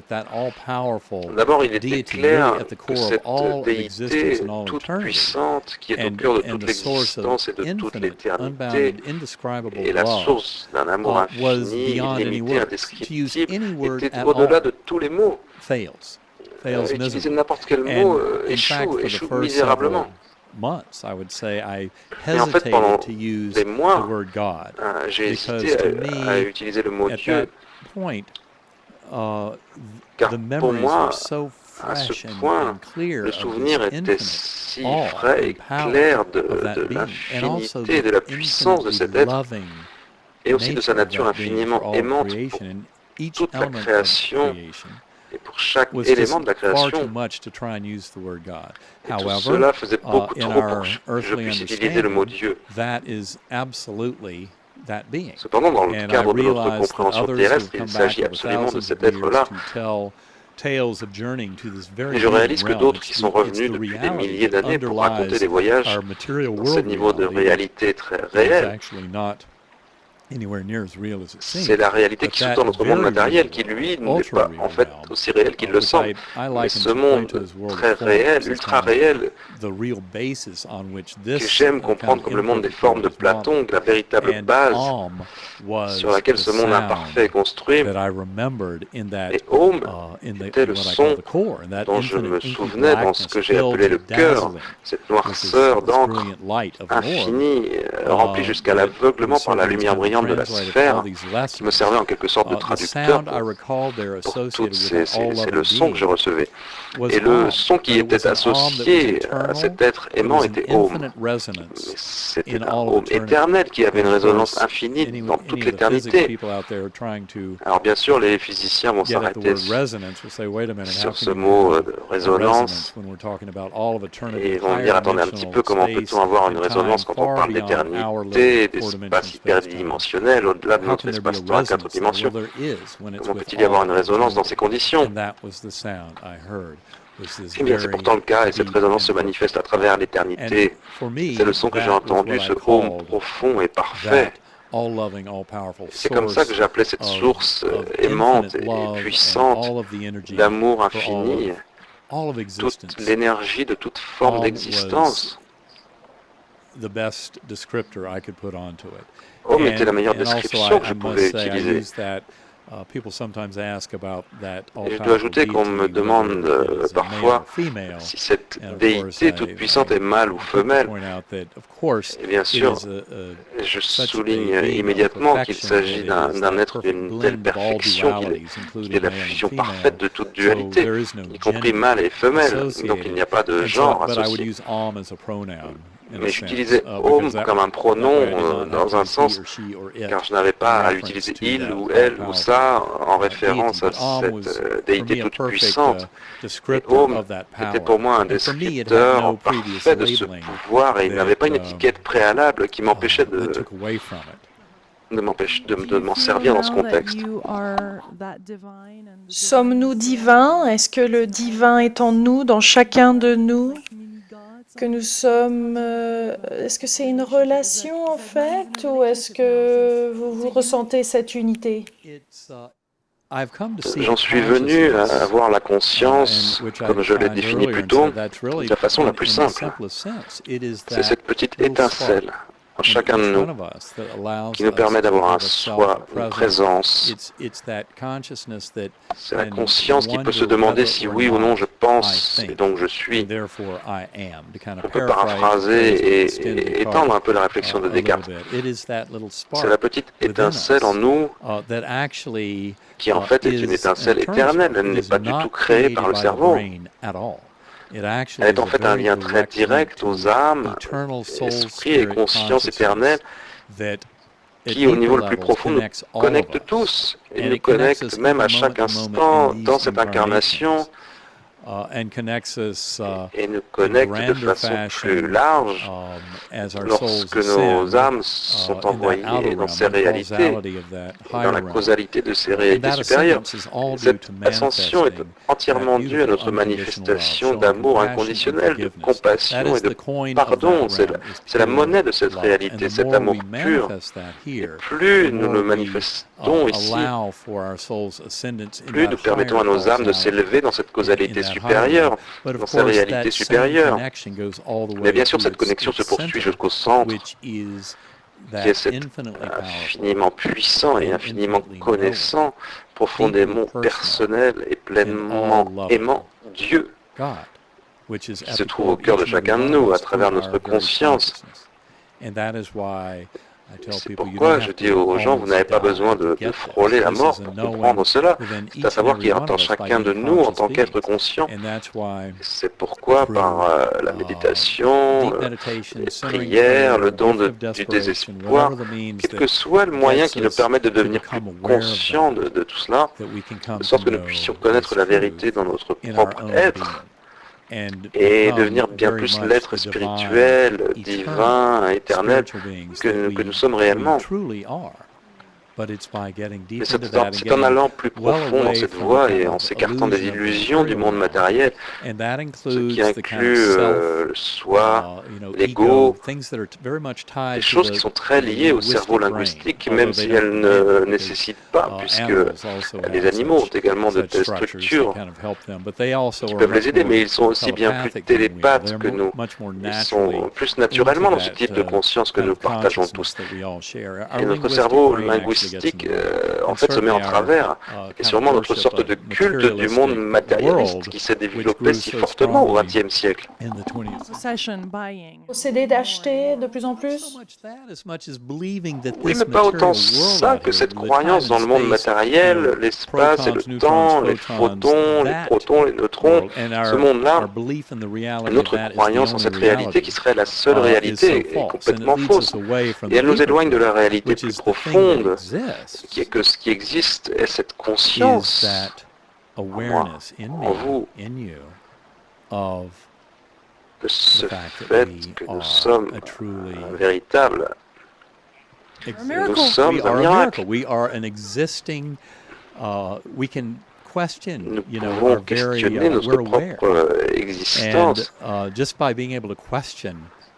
d'abord il était clair que cette déité toute puissante qui est au cœur de toute l'existence et de toute l'éternité et la source d'un amour infini, illimité, indescriptible, était au-delà de tous les mots. Utiliser n'importe quel mot échoue misérablement. Et en fait, pendant des mois, j'ai hésité à utiliser le mot Dieu, car pour moi, à ce point, le souvenir était si frais et clair de l'infinité, de la puissance de cet être, et aussi de sa nature infiniment aimante pour toute la création et pour chaque élément de la création. Et tout cela faisait beaucoup trop pour que je puisse utiliser le mot Dieu. Cependant, dans le cadre de notre compréhension terrestre, il s'agit absolument de cet être-là. Et je réalise que d'autres qui sont revenus depuis des milliers d'années pour raconter des voyages dans ce niveau de réalité très réel, c'est la réalité qui sous-tend notre monde matériel qui, lui, n'est pas en fait aussi réel qu'il le semble. Mais ce monde très réel, ultra réel, que j'aime comprendre comme le monde des formes de Platon, la véritable base sur laquelle ce monde imparfait est construit. Et Om était le son dont je me souvenais dans ce que j'ai appelé le cœur, cette noirceur d'encre infinie, remplie jusqu'à l'aveuglement par la lumière brillante de la sphère, qui me servait en quelque sorte de traducteur pour toutes ces leçons que je recevais. Et le son qui était associé à cet être aimant était Om. C'était un Om éternel qui avait une résonance infinie dans toute l'éternité. Alors bien sûr, les physiciens vont s'arrêter sur ce mot de résonance et vont dire, attendez un petit peu, comment peut-on avoir une résonance quand on parle d'éternité, d'espace hyperdimensionnel, au-delà de notre espace-temps à 4 dimensions? Comment peut-il y avoir une résonance dans ces conditions? Eh bien, c'est pourtant le cas, et cette résonance se manifeste à travers l'éternité. C'est le son que j'ai entendu, ce Om profond et parfait. C'est comme ça que j'appelais cette source aimante et puissante d'amour infini, toute l'énergie de toute forme d'existence. Om était la meilleure description que je pouvais utiliser. Et je dois ajouter qu'on me demande parfois si cette déité toute-puissante est mâle ou femelle. Et bien sûr, je souligne immédiatement qu'il s'agit d'un être d'une telle perfection qu'il est la fusion parfaite de toute dualité, y compris mâle et femelle. Donc il n'y a pas de genre associé. Mais j'utilisais homme comme un pronom dans un sens, car je n'avais pas à utiliser il ou elle ou ça en référence à cette déité toute puissante. Et homme était pour moi un descripteur parfait de ce pouvoir et il n'avait pas une étiquette préalable qui m'empêchait de m'en servir dans ce contexte. Sommes-nous divins? Est-ce que le divin est en nous, dans chacun de nous? Que nous sommes... est-ce que c'est une relation en fait, ou est-ce que vous ressentez cette unité? J'en suis venu à avoir la conscience, comme je l'ai défini plus tôt, de la façon la plus simple. C'est cette petite étincelle en chacun de nous qui nous permet d'avoir un soi, une présence. C'est la conscience qui peut se demander si oui ou non je pense et donc je suis. On peut paraphraser et étendre un peu la réflexion de Descartes. C'est la petite étincelle en nous qui en fait est une étincelle éternelle. Elle n'est pas du tout créée par le cerveau. Elle est en fait un lien très direct aux âmes, esprits et conscience éternelle qui, au niveau le plus profond, nous connectent tous et nous connectent même à chaque instant dans cette incarnation et nous connecte de façon plus large lorsque nos âmes sont envoyées dans ces réalités, dans la causalité de ces réalités supérieures. Cette ascension est entièrement due à notre manifestation d'amour inconditionnel, de compassion et de pardon. C'est la monnaie de cette réalité, cet amour pur. Et plus nous le manifestons ici, plus nous permettons à nos âmes de s'élever dans cette causalité supérieure, dans sa réalité supérieure. Mais bien sûr, cette connexion se poursuit jusqu'au centre, qui est cet infiniment puissant et infiniment connaissant, profondément personnel et pleinement aimant Dieu, qui se trouve au cœur de chacun de nous, à travers notre conscience. C'est pourquoi je dis aux gens, vous n'avez pas besoin de frôler la mort pour comprendre cela. C'est à savoir qu'il entend chacun de nous en tant qu'être conscient. C'est pourquoi par la méditation, les prières, le don du désespoir, quel que soit le moyen qui nous permet de devenir plus conscients de tout cela, de sorte que nous puissions connaître la vérité dans notre propre être, et devenir bien plus l'être spirituel, divin, éternel que nous sommes réellement. Mais c'est en allant plus profond dans cette voie et en s'écartant des illusions du monde matériel, ce qui inclut le soi, l'ego, des choses qui sont très liées au cerveau linguistique, même si elles ne nécessitent pas, puisque les animaux ont également de telles structures qui peuvent les aider, mais ils sont aussi bien plus télépathes que nous. Ils sont plus naturellement dans ce type de conscience que nous partageons tous. Et notre cerveau linguistique en fait se met en travers, et sûrement notre sorte de culte du monde matérialiste qui s'est développé si fortement au XXe siècle. Posséder, d'acheter de plus en plus? Oui, mais pas autant ça que cette croyance dans le monde matériel, l'espace et le temps, les photons, les protons, les neutrons, ce monde-là, notre croyance en cette réalité qui serait la seule réalité est complètement fausse. Et elle nous éloigne de la réalité plus profonde, qui est que ce qui existe est cette conscience en moi, en vous, de ce fait que nous sommes un véritable. Nous sommes un miracle. Nous pouvons questionner notre propre existence.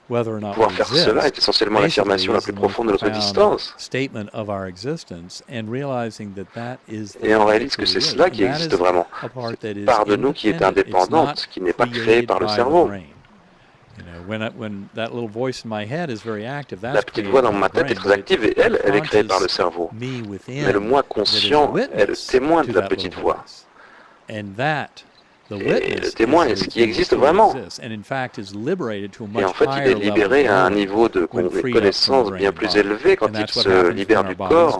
Pouvoir faire cela est essentiellement l'affirmation la plus profonde de notre existence. Et on réalise que c'est cela qui existe vraiment. Cette part de nous qui est indépendante, qui n'est pas créée par le cerveau. La petite voix dans ma tête est très active et elle est créée par le cerveau. Mais le moi conscient est le témoin de la petite voix. Et le témoin est ce qui existe vraiment. Et en fait, il est libéré à un niveau de connaissance bien plus élevé quand il se libère du corps.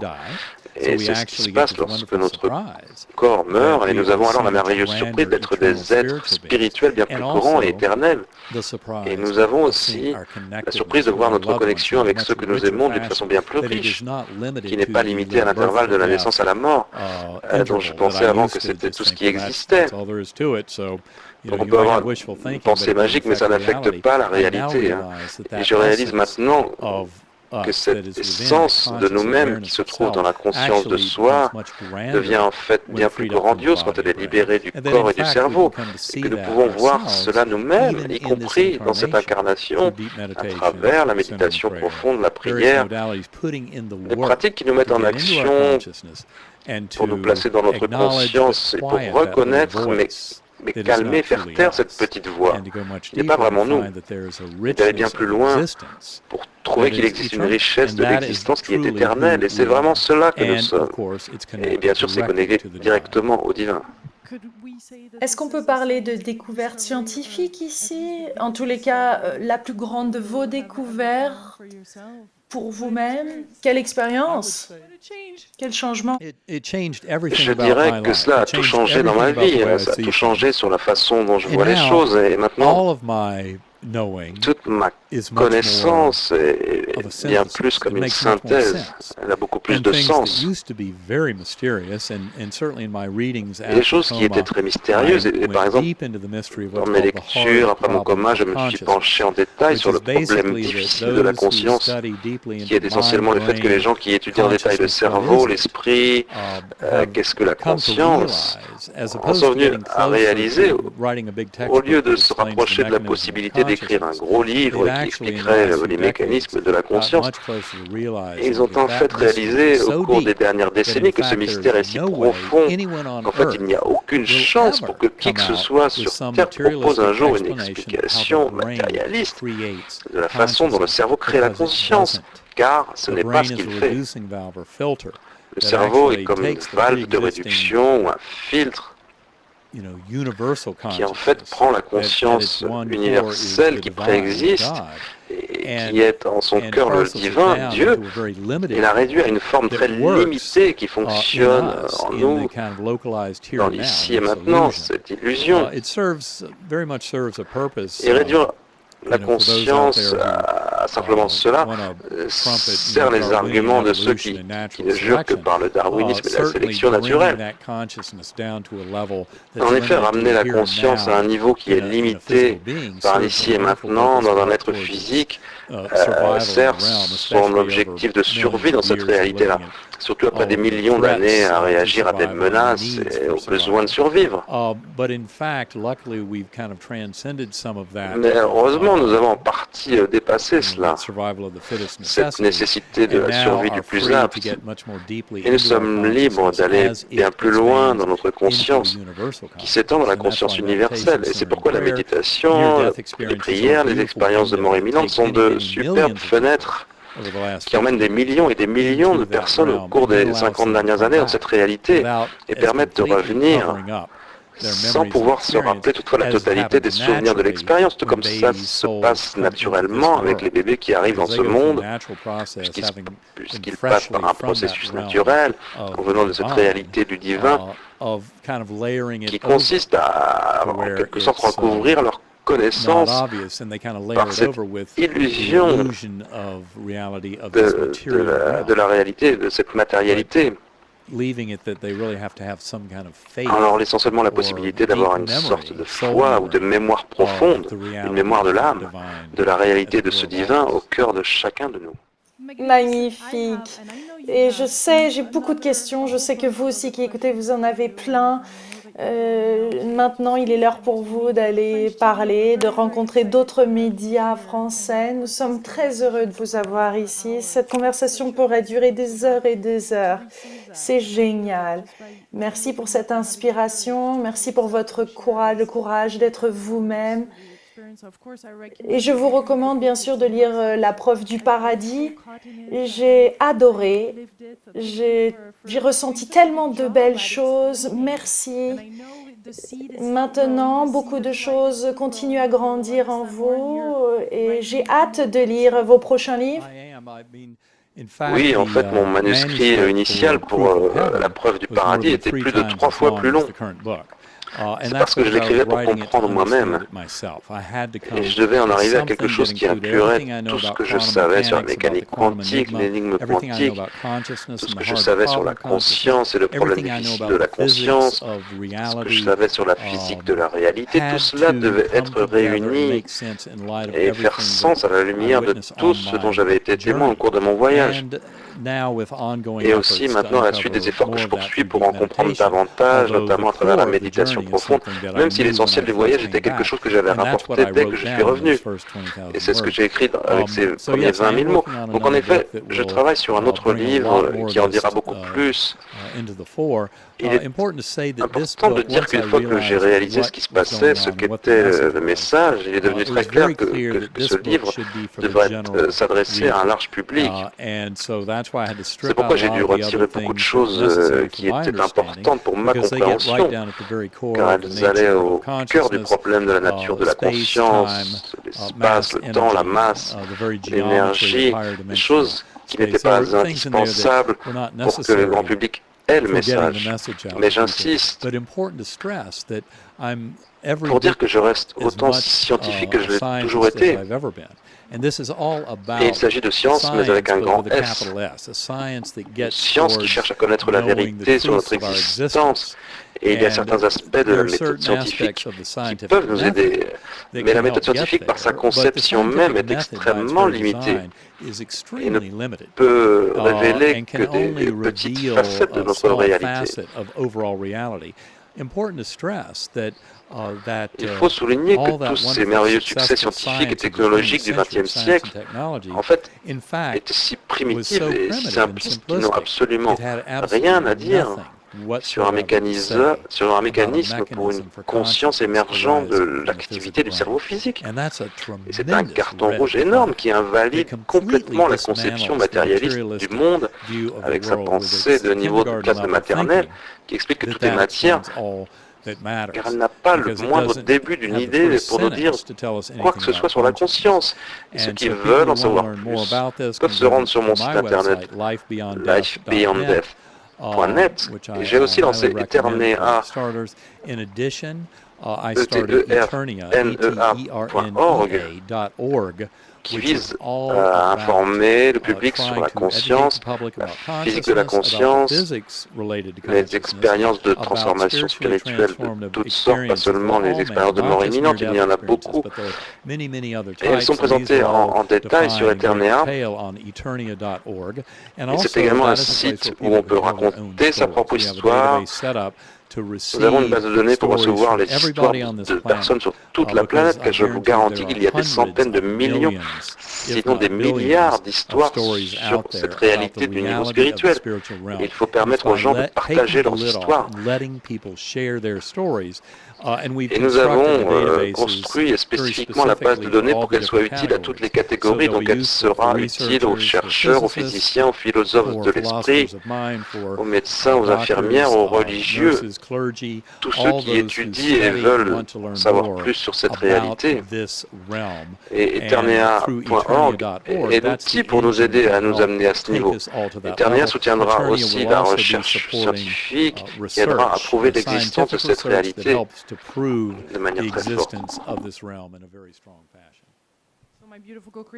Et c'est ce qui se passe lorsque notre corps meurt, et nous avons alors la merveilleuse surprise d'être des êtres spirituels bien plus grands et éternels. Et nous avons aussi la surprise de voir notre connexion avec ceux que nous aimons d'une façon bien plus riche, qui n'est pas limitée à l'intervalle de la naissance à la mort, dont je pensais avant que c'était tout ce qui existait. Donc on peut avoir une pensée magique, mais ça n'affecte pas la réalité. Et je réalise maintenant que cette essence de nous-mêmes qui se trouve dans la conscience de soi devient en fait bien plus grandiose quand elle est libérée du corps et du cerveau, et que nous pouvons voir cela nous-mêmes, y compris dans cette incarnation, à travers la méditation profonde, la prière, les pratiques qui nous mettent en action pour nous placer dans notre conscience et pour reconnaître, mais calmer, faire taire cette petite voix, qui n'est pas vraiment nous, et d'aller bien plus loin pour trouver qu'il existe une richesse de l'existence qui est éternelle, et c'est vraiment cela que nous sommes. Et bien sûr, c'est connecté directement au divin. Est-ce qu'on peut parler de découvertes scientifiques ici? En tous les cas, la plus grande de vos découvertes pour vous-même? Quelle expérience? Quel changement? Je dirais que cela a tout changé dans ma vie, ça a tout changé sur la façon dont je vois les choses, et maintenant, toute ma connaissance est bien plus comme une synthèse, elle a beaucoup plus de sens. Et les choses qui étaient très mystérieuses, et par exemple, dans mes lectures, après mon coma, je me suis penché en détail sur le problème difficile de la conscience, qui est essentiellement le fait que les gens qui étudient en détail le cerveau, l'esprit, qu'est-ce que la conscience, en sont venus à réaliser, au lieu de se rapprocher de la possibilité d'écrire un gros livre qui expliquerait les mécanismes de la conscience. Ils ont en fait réalisé au cours des dernières décennies que ce mystère est si profond qu'en fait il n'y a aucune chance pour que qui que ce soit sur Terre propose un jour une explication matérialiste de la façon dont le cerveau crée la conscience, car ce n'est pas ce qu'il fait. Le cerveau est comme une valve de réduction ou un filtre qui en fait prend la conscience universelle qui préexiste et qui est en son cœur le divin, Dieu, et la réduit à une forme très limitée qui fonctionne en nous, dans l'ici et maintenant, cette illusion. Et réduire la conscience à simplement cela sert les arguments de ceux qui ne jurent que par le darwinisme et la sélection naturelle. En effet, ramener la conscience à un niveau qui est limité par l'ici et maintenant dans un être physique sert son objectif de survie dans cette réalité-là, surtout après des millions d'années à réagir à des menaces et au besoin de survivre. Mais heureusement, nous avons en partie dépassé cela, cette nécessité de la survie du plus apte, et nous sommes libres d'aller bien plus loin dans notre conscience, qui s'étend dans la conscience universelle. Et c'est pourquoi la méditation, les prières, les expériences de mort imminente sont de superbes fenêtres qui emmènent des millions et des millions de personnes au cours des 50 dernières années dans cette réalité et permettent de revenir sans pouvoir se rappeler toutefois la totalité des souvenirs de l'expérience, tout comme ça se passe naturellement avec les bébés qui arrivent dans ce monde, puisqu'ils passent par un processus naturel en venant de cette réalité du divin qui consiste à, en quelque sorte, recouvrir leur connaissance par cette illusion de la réalité, de cette matérialité, en leur laissant seulement la possibilité d'avoir une sorte de foi ou de mémoire profonde, une mémoire de l'âme, de la réalité de ce divin au cœur de chacun de nous. Magnifique. Et je sais, j'ai beaucoup de questions, je sais que vous aussi qui écoutez, vous en avez plein. Maintenant, il est l'heure pour vous d'aller parler, de rencontrer d'autres médias français. Nous sommes très heureux de vous avoir ici. Cette conversation pourrait durer des heures et des heures. C'est génial. Merci pour cette inspiration. Merci pour votre courage, le courage d'être vous-même. Et je vous recommande bien sûr de lire La preuve du paradis. J'ai adoré, j'ai ressenti tellement de belles choses. Merci. Maintenant, beaucoup de choses continuent à grandir en vous et j'ai hâte de lire vos prochains livres. Oui, en fait, mon manuscrit initial pour La preuve du paradis était plus de 3 fois plus long. C'est parce que je l'écrivais pour comprendre moi-même. Et je devais en arriver à quelque chose qui inclurait tout ce que je savais sur la mécanique quantique, l'énigme quantique, tout ce que je savais sur la conscience et le problème difficile de la conscience, ce que je savais sur la physique de la réalité. Tout cela devait être réuni et faire sens à la lumière de tout ce dont j'avais été témoin au cours de mon voyage. Et aussi maintenant à la suite des efforts que je poursuis pour en comprendre davantage, notamment à travers la méditation profonde, même si l'essentiel du voyage était quelque chose que j'avais rapporté dès que je suis revenu. Et c'est ce que j'ai écrit avec ces premiers 20 000 mots. Donc en effet, je travaille sur un autre livre qui en dira beaucoup plus. Il est important de dire qu'une fois que j'ai réalisé ce qui se passait, ce qu'était le message, il est devenu très clair que ce livre devrait s'adresser à un large public. C'est pourquoi j'ai dû retirer beaucoup de choses qui étaient importantes pour ma compréhension, car elles allaient au cœur du problème de la nature de la conscience, l'espace, le temps, la masse, l'énergie, des choses qui n'étaient pas indispensables pour que le grand public ait le message. Mais j'insiste pour dire que je reste autant scientifique que je l'ai toujours été. Et il s'agit de science, mais avec un grand S. Une science qui cherche à connaître la vérité sur notre existence. Et il y a certains aspects de la méthode scientifique qui peuvent nous aider. Mais la méthode scientifique, par sa conception même, est extrêmement limitée et ne peut révéler que des petites facettes de notre réalité. Il faut souligner que tous ces merveilleux succès scientifiques et technologiques du XXe siècle, en fait, étaient si primitifs et si simplistes qu'ils n'ont absolument rien à dire sur un mécanisme pour une conscience émergente de l'activité du cerveau physique. Et c'est un carton rouge énorme qui invalide complètement la conception matérialiste du monde avec sa pensée de niveau de classe de maternelle qui explique que tout est matière, car elle n'a pas le moindre début d'une idée pour nous dire quoi que ce soit sur la conscience. Et ceux qui veulent en savoir plus peuvent se rendre sur mon site internet lifebeyonddeath.net. Et j'ai aussi lancé Eternea.org qui vise à informer le public sur la conscience, la physique de la conscience, les expériences de transformation spirituelle de toutes sortes, pas seulement les expériences de mort imminente, il y en a beaucoup. Et elles sont présentées en détail sur Eternea. Et c'est également un site où on peut raconter sa propre histoire. Nous avons une base de données pour recevoir les histoires de personnes sur toute la planète, car je vous garantis qu'il y a des centaines de millions, sinon des milliards d'histoires sur cette réalité du niveau spirituel. Et il faut permettre aux gens de partager leurs histoires. Et nous avons construit spécifiquement la base de données pour qu'elle soit utile à toutes les catégories. Donc elle sera utile aux chercheurs, aux physiciens, aux philosophes de l'esprit, aux médecins, aux infirmières, aux religieux, tous ceux qui étudient et veulent savoir plus sur cette réalité. Et Eternea.org est l'outil pour nous aider à nous amener à ce niveau. Eternea soutiendra aussi la recherche scientifique qui aidera à prouver l'existence de cette réalité de manière très forte.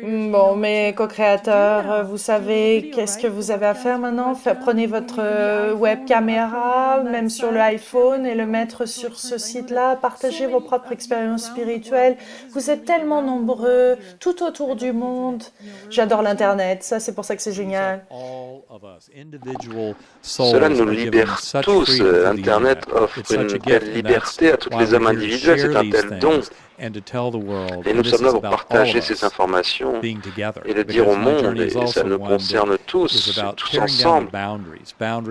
Bon, mes co-créateurs, vous savez qu'est-ce que vous avez à faire maintenant? Prenez votre web caméra, même sur l'iPhone, et le mettre sur ce site-là. Partagez vos propres expériences spirituelles. Vous êtes tellement nombreux, tout autour du monde. J'adore l'Internet, ça c'est pour ça que c'est génial. Cela nous libère tous. Internet offre une telle liberté à toutes les âmes individuelles, c'est un tel don. Et nous sommes là pour partager ces informations et de dire au monde, et ça nous concerne tous ensemble,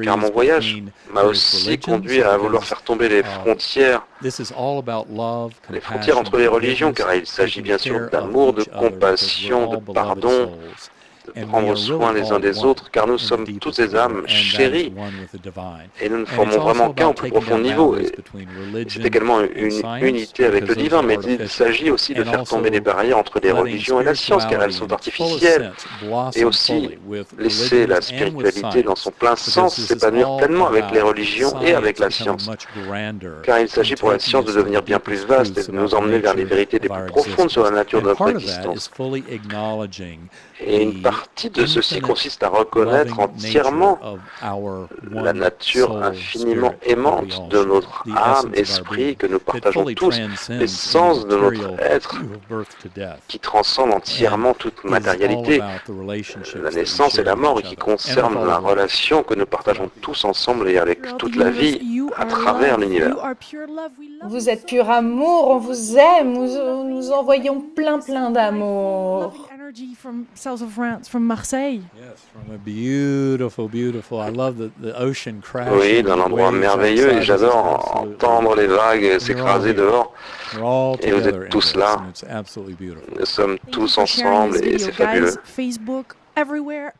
car mon voyage m'a aussi conduit à vouloir faire tomber les frontières entre les religions, car il s'agit bien sûr d'amour, de compassion, de pardon, de prendre soin les uns des autres, car nous sommes toutes des âmes chéries et nous ne formons vraiment qu'un au plus profond niveau. Et c'est également une unité avec le divin, mais il s'agit aussi de faire tomber les barrières entre les religions et la science, car elles sont artificielles, et aussi laisser la spiritualité dans son plein sens s'épanouir pleinement avec les religions et avec la science, car il s'agit pour la science de devenir bien plus vaste et de nous emmener vers les vérités les plus profondes sur la nature de notre existence. Et une partie de ceci consiste à reconnaître entièrement la nature infiniment aimante de notre âme, esprit, que nous partageons tous, l'essence de notre être, qui transcende entièrement toute matérialité, la naissance et la mort, et qui concerne la relation que nous partageons tous ensemble et avec toute la vie à travers l'univers. Vous êtes pur amour, on vous aime, nous envoyons plein d'amour. From south of France, from Marseille. Yes, from a beautiful. I love the ocean crash. Oui, d'un endroit merveilleux, et j'adore entendre les vagues s'écraser dehors. Et vous êtes tous là. Nous sommes tous ensemble et c'est fabuleux. Facebook, everywhere.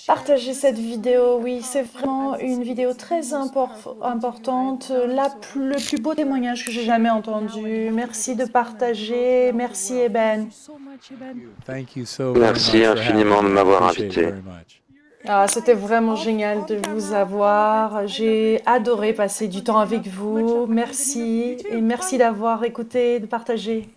Partagez cette vidéo, oui, c'est vraiment une vidéo très importante, le plus beau témoignage que j'ai jamais entendu. Merci de partager, merci Eben. Merci infiniment de m'avoir invité. Ah, c'était vraiment génial de vous avoir. J'ai adoré passer du temps avec vous. Merci et merci d'avoir écouté, de partager.